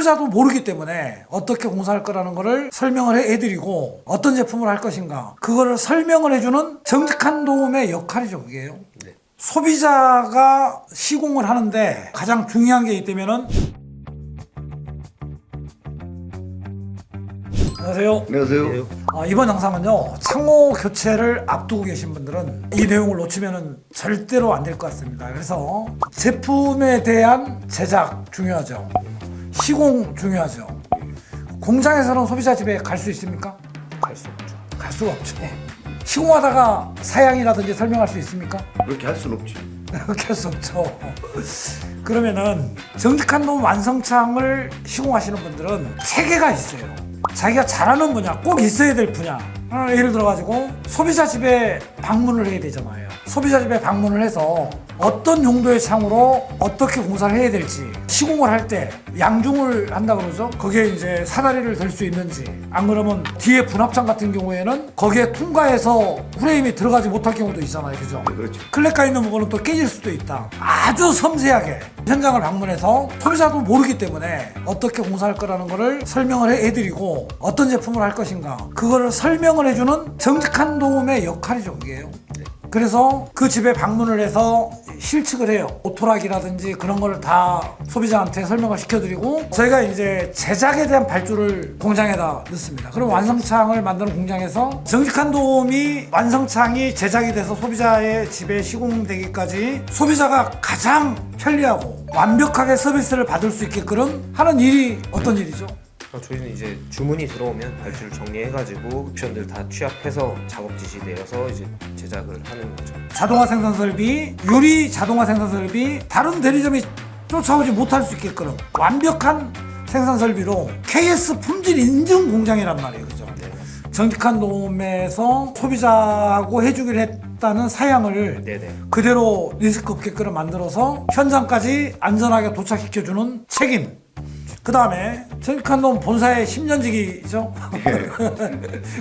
소비자도 모르기 때문에 어떻게 공사할 거라는 거를 설명을 해드리고 어떤 제품을 할 것인가 그거를 설명을 해주는 정직한 도움의 역할이죠. 그게요. 네. 소비자가 시공을 하는데 가장 중요한 게 있다면은 안녕하세요. 안녕하세요. 이번 영상은요, 창호 교체를 앞두고 계신 분들은 이 내용을 놓치면 절대로 안 될 것 같습니다. 그래서 제품에 대한 제작 중요하죠. 시공 중요하죠. 공장에서는 소비자 집에 갈 수 있습니까? 갈 수 없죠. 갈 수가 없죠. 시공하다가 사양이라든지 설명할 수 있습니까? 그렇게 할 수는 없지. 그렇게 할 수 없죠. 그러면은 정직한 놈 완성창을 시공하시는 분들은 체계가 있어요. 자기가 잘하는 분야, 꼭 있어야 될 분야. 예를 들어가지고 소비자 집에 방문을 해야 되잖아요. 소비자 집에 방문을 해서 어떤 용도의 창으로 어떻게 공사를 해야 될지, 시공을 할 때 양중을 한다 그러죠. 거기에 이제 사다리를 댈 수 있는지, 안 그러면 뒤에 분합창 같은 경우에는 거기에 통과해서 프레임이 들어가지 못할 경우도 있잖아요. 그죠? 네, 그렇죠. 클레카 있는 부분은 또 깨질 수도 있다. 아주 섬세하게 현장을 방문해서 소비자도 모르기 때문에 어떻게 공사할 거라는 거를 설명을 해드리고 어떤 제품을 할 것인가 그거를 설명을 해주는 정직한 도움의 역할이죠. 그게요. 그래서 그 집에 방문을 해서 실측을 해요. 오토락이라든지 그런 거를 다 소비자한테 설명을 시켜드리고 저희가 이제 제작에 대한 발주를 공장에다 넣습니다. 그럼 완성창을 만드는 공장에서 정직한 도움이 완성창이 제작이 돼서 소비자의 집에 시공되기까지 소비자가 가장 편리하고 완벽하게 서비스를 받을 수 있게끔 하는 일이 어떤 일이죠? 저희는 이제 주문이 들어오면 발주를 정리해가지고 옵션들 다 취합해서 작업 지시 내려서 이제 제작을 하는 거죠. 자동화 생산 설비, 유리 자동화 생산 설비, 다른 대리점이 쫓아오지 못할 수 있게끔 완벽한 생산 설비로 KS 품질 인증 공장이란 말이에요. 그죠? 네. 정직한 도움에서 소비자하고 해주기로 했다는 사양을 네네. 그대로 리스크 없게끔 만들어서 현장까지 안전하게 도착시켜주는 책임. 그 다음에 정직한 도움 본사의 10년지기죠.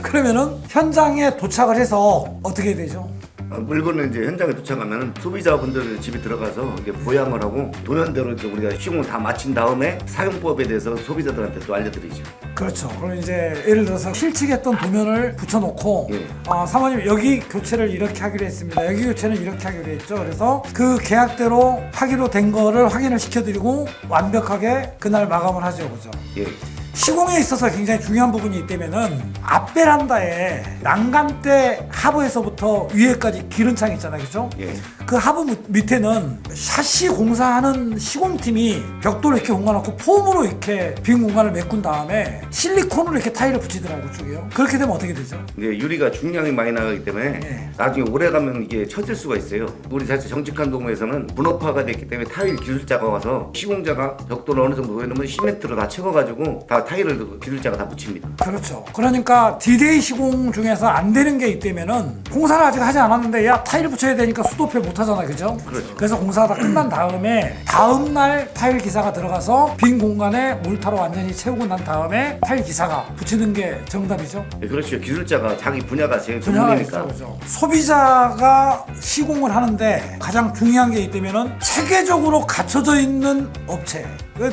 그러면은 현장에 도착을 해서 어떻게 되죠? 물건은 이제 현장에 도착하면 소비자분들 집에 들어가서 이게 보양을 하고 도면대로 이제 우리가 시공을 다 마친 다음에 사용법에 대해서 소비자들한테 또 알려드리죠. 그렇죠. 그럼 이제 예를 들어서 실측했던 도면을 붙여놓고 예. 사모님 여기 교체를 이렇게 하기로 했습니다. 여기 교체는 이렇게 하기로 했죠. 그래서 그 계약대로 하기로 된 거를 확인을 시켜드리고 완벽하게 그날 마감을 하죠. 그죠? 예. 시공에 있어서 굉장히 중요한 부분이 있다면은 앞베란다에 난간대 하부에서부터 위에까지 기름창 있잖아요. 그죠? 예. 그 하부 밑에는 샤시 공사하는 시공팀이 벽돌을 이렇게 옮겨놓고 폼으로 이렇게 빈 공간을 메꾼 다음에 실리콘으로 이렇게 타일을 붙이더라고요. 그쪽이요. 그렇게 되면 어떻게 되죠? 이제 유리가 중량이 많이 나가기 때문에 네. 나중에 오래 가면 이게 처질 수가 있어요. 우리 자체 정직한 도움에서는 분업화가 됐기 때문에 타일 기술자가 와서 시공자가 벽돌을 어느 정도 놓으면 시멘트로 다 채워가지고 다 타일을 기술자가 다 붙입니다. 그렇죠. 그러니까 디데이 시공 중에서 안 되는 게 있다면은 공사를 아직 하지 않았는데 야 타일을 붙여야 되니까 수도패 못 하잖아요. 그죠? 그렇죠. 그래서 공사가 다 끝난 다음에 다음날 타일 기사가 들어가서 빈 공간에 몰타로 완전히 채우고 난 다음에 타일 기사가 붙이는 게 정답이죠. 예, 그렇죠. 기술자가 자기 분야가 제일 분야가 전문이니까. 있죠. 그죠? 소비자가 시공을 하는데 가장 중요한 게 있다면은 체계적으로 갖춰져 있는 업체.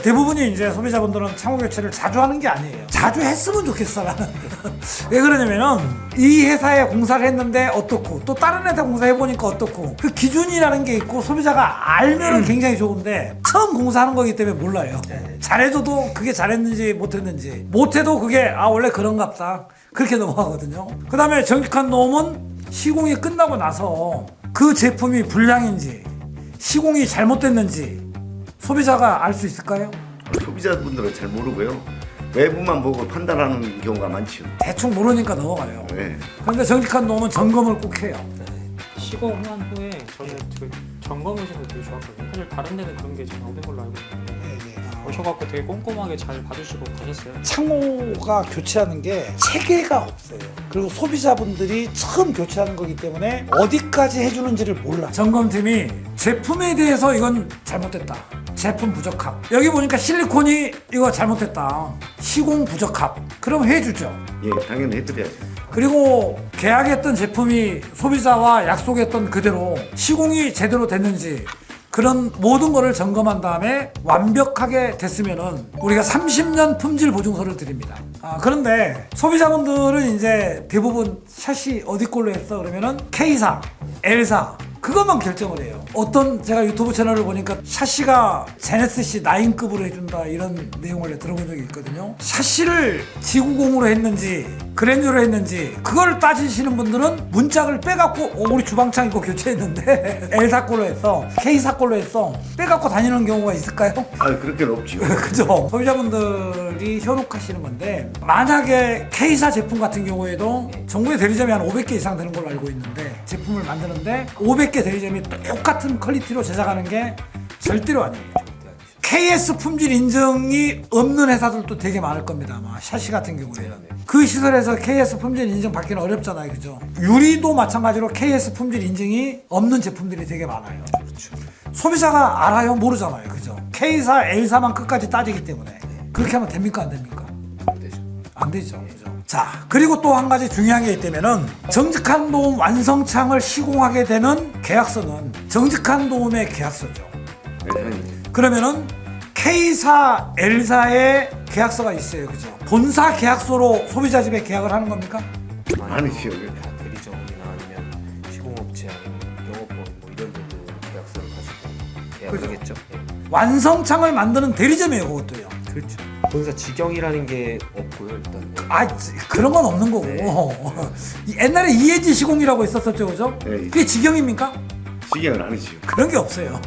대부분이 이제 소비자분들은 창호 교체를 자주 하는 게 아니에요. 자주 했으면 좋겠어 나는. 왜 그러냐면은 이 회사에 공사를 했는데 어떻고 또 다른 회사 공사해보니까 어떻고 그 기준이라는 게 있고 소비자가 알면은 굉장히 좋은데 처음 공사하는 거기 때문에 몰라요. 잘해줘도 그게 잘했는지 못했는지 못해도 그게 원래 그런갑다 그렇게 넘어가거든요. 그 다음에 정직한 놈은 시공이 끝나고 나서 그 제품이 불량인지 시공이 잘못됐는지 소비자가 알 수 있을까요? 소비자분들은 잘 모르고요. 외부만 보고 판단하는 경우가 많죠. 대충 모르니까 넘어가요. 네. 그런데 정직한 놈은 점검을 꼭 해요. 시공한 후에 저는 그 점검해주는 거 되게 좋았거든요. 사실 다른 데는 그런 게 잘 없는 걸로 알고 있는데 오셔갖고 되게 꼼꼼하게 잘 봐주시고 가셨어요. 창호가 교체하는 게 체계가 없어요. 그리고 소비자분들이 처음 교체하는 거기 때문에 어디까지 해주는지를 몰라. 점검팀이 제품에 대해서 이건 잘못됐다. 제품 부적합. 여기 보니까 실리콘이 이거 잘못됐다. 시공 부적합. 그럼 해주죠. 예, 당연히 해드려야죠. 그리고 계약했던 제품이 소비자와 약속했던 그대로 시공이 제대로 됐는지 그런 모든 거를 점검한 다음에 완벽하게 됐으면은 우리가 30년 품질 보증서를 드립니다. 그런데 소비자분들은 이제 대부분 샷이 어디 걸로 했어 그러면은 K사, L사 그것만 결정을 해요. 어떤 제가 유튜브 채널을 보니까 샤시가 제네시스 9급으로 해준다 이런 내용을 들어본 적이 있거든요. 샤시를 지구공으로 했는지 그랜저로 했는지 그걸 따지시는 분들은 문짝을 빼갖고 우리 주방창 이거 교체했는데 L사 걸로 했어 K사 걸로 했어 빼갖고 다니는 경우가 있을까요? 그렇게는 없지요. 그죠? 소비자분들이 현혹하시는 건데 만약에 K사 제품 같은 경우에도 전국에 대리점이 한 500개 이상 되는 걸로 알고 있는데 제품을 만드는데 500개 대리점이 똑같은 퀄리티로 제작하는 게 절대로 아니에요. KS 품질 인증이 없는 회사들도 되게 많을 겁니다. 아마 샤시 같은 경우에는 그 시설에서 KS 품질 인증 받기는 어렵잖아요, 그죠? 유리도 마찬가지로 KS 품질 인증이 없는 제품들이 되게 많아요. 그렇죠. 소비자가 알아요? 모르잖아요, 그죠? K사, L사만 끝까지 따지기 때문에 그렇게 하면 됩니까, 안 됩니까? 안 되죠. 안 되죠. 그죠? 자, 그리고 또 한 가지 중요한 게 있다면은 정직한 도움 완성창을 시공하게 되는 계약서는 정직한 도움의 계약서죠. 그러면은 K사, L사의 계약서가 있어요. 그죠? 본사 계약서로 소비자 집에 계약을 하는 겁니까? 아니죠. 다 대리점이나 아니면 시공업체 아니면 영업법 뭐 이런 데도 계약서를 가지고 계약을 하겠죠. 완성창을 만드는 대리점이에요, 그것도요. 그렇죠. 본사 직영이라는 게 없고요, 일단. 그런 건 없는 거고. 옛날에 이해지 시공이라고 있었었죠, 그죠? 네. 그게 직영입니까? 시계는 아니지요. 그런 게 없어요.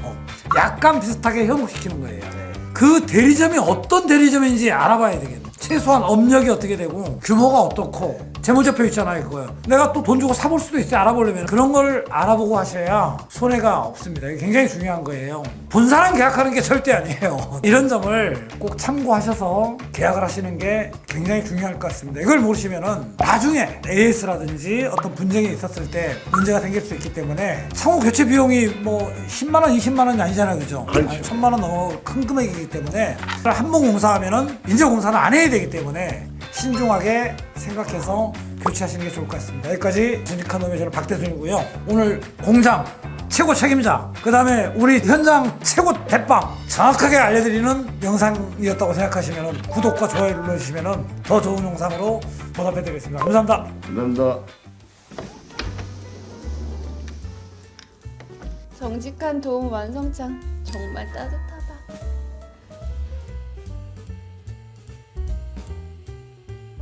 약간 비슷하게 현혹시키는 거예요. 그 대리점이 어떤 대리점인지 알아봐야 되겠네. 최소한 업력이 어떻게 되고 규모가 어떻고 재무제표 있잖아요, 그거요. 내가 또 돈 주고 사볼 수도 있어요. 알아보려면 그런 걸 알아보고 하셔야 손해가 없습니다. 이게 굉장히 중요한 거예요. 본사랑 계약하는 게 절대 아니에요. 이런 점을 꼭 참고하셔서 계약을 하시는 게 굉장히 중요할 것 같습니다. 이걸 모르시면은 나중에 AS라든지 어떤 분쟁이 있었을 때 문제가 생길 수 있기 때문에 창호 교체 비용이 뭐 10만 원, 20만 원이 아니잖아요, 그죠? 그렇죠. 1000만 원 넘어 큰 금액이기 때문에 한 번 공사하면은 인재공사는 안 해야 되기 때문에 신중하게 생각해서 교체하시는 게 좋을 것 같습니다. 여기까지 정직한 놈의 저는 박대순이고요. 오늘 공장 최고 책임자, 그 다음에 우리 현장 최고 대빵 정확하게 알려드리는 영상이었다고 생각하시면 구독과 좋아요 눌러주시면 더 좋은 영상으로 보답해드리겠습니다. 감사합니다. 감사합니다. 정직한 도움 완성창 정말 따뜻하다.